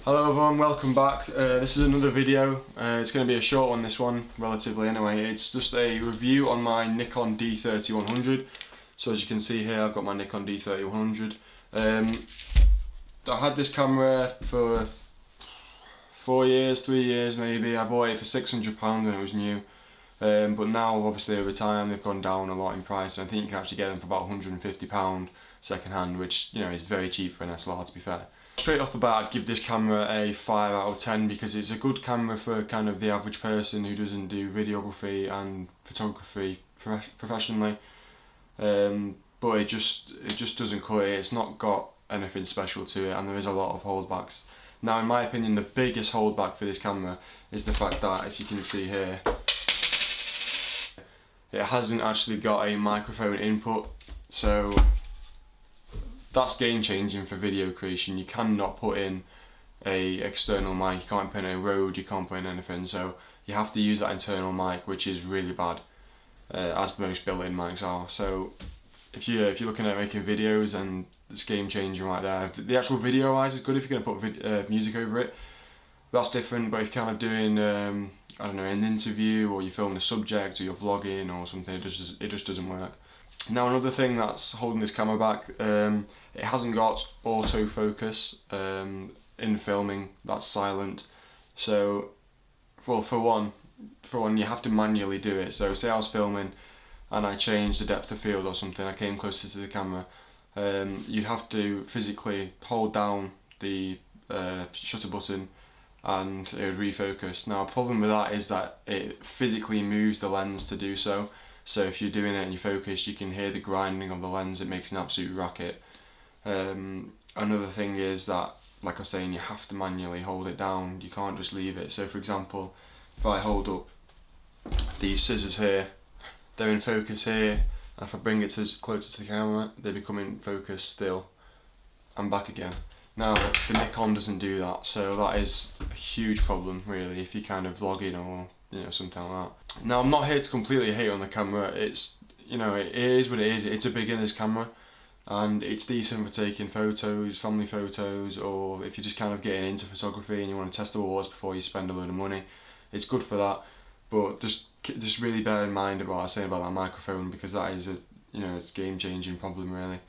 Hello everyone, welcome back. This is another video. It's going to be a short one, this one, relatively anyway. It's just a review on my Nikon D3100. So as you can see here, I've got my Nikon D3100. I had this camera for 3 years maybe. I bought it for £600 when it was new. But now obviously over time they've gone down a lot in price, and I think you can actually get them for about £150 second hand, which is very cheap for an SLR, to be fair. Straight off the bat, I'd give this camera a 5 out of 10 because it's a good camera for kind of the average person who doesn't do videography and photography professionally. But it just doesn't cut it. It's not got anything special to it, and there is a lot of holdbacks. Now, in my opinion, the biggest holdback for this camera is the fact that, if you can see here, it hasn't actually got a microphone input. So that's game changing for video creation. You cannot put in a external mic, you can't put in a Rode, you can't put in anything, so you have to use that internal mic, which is really bad, as most built-in mics are. So if you're looking at making videos, and it's game changing right there. The actual video wise is good if you're going to put music over it. That's different, but if you're kind of doing I don't know, an interview, or you're filming a subject, or you're vlogging or something, it just doesn't work. Now, another thing that's holding this camera back, it hasn't got autofocus in filming. That's silent. So, well, for one, you have to manually do it. So, say I was filming and I changed the depth of field or something, I came closer to the camera, you'd have to physically hold down the shutter button and it would refocus. Now, the problem with that is that it physically moves the lens to do so. So if you're doing it and you focus, you can hear the grinding of the lens. It makes an absolute racket. Another thing is that, like I was saying, you have to manually hold it down. You can't just leave it. So for example, if I hold up these scissors here, they're in focus here, and if I bring it closer to the camera, they become in focus still, and back again. Now, the Nikon doesn't do that, so that is a huge problem really if you're kind of vlogging or something like that. Now, I'm not here to completely hate on the camera. It's it is what it is. It's a beginner's camera, and it's decent for taking photos, family photos, or if you're just kind of getting into photography and you want to test the waters before you spend a load of money. It's good for that, but just really bear in mind about what I was saying about that microphone, because that is it's a game-changing problem really.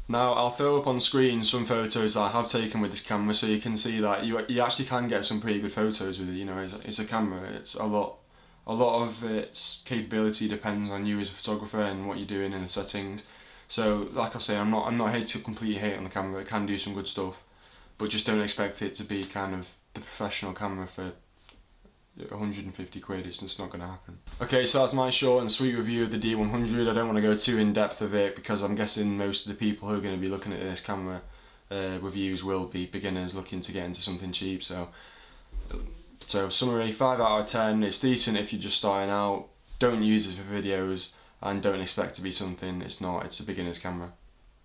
Now, I'll throw up on screen some photos that I have taken with this camera, so you can see that you actually can get some pretty good photos with it. It's a camera. It's a lot of its capability depends on you as a photographer and what you're doing in the settings. So, like I say, I'm not here to completely hate on the camera. It can do some good stuff, but just don't expect it to be kind of the professional camera for 150 quid. It's just not going to happen. Okay, so that's my short and sweet review of the D100. I don't want to go too in depth of it because I'm guessing most of the people who are going to be looking at this camera reviews will be beginners looking to get into something cheap. So summary, 5 out of 10. It's decent if you're just starting out. Don't use it for videos, and don't expect to be something it's not. It's a beginner's camera.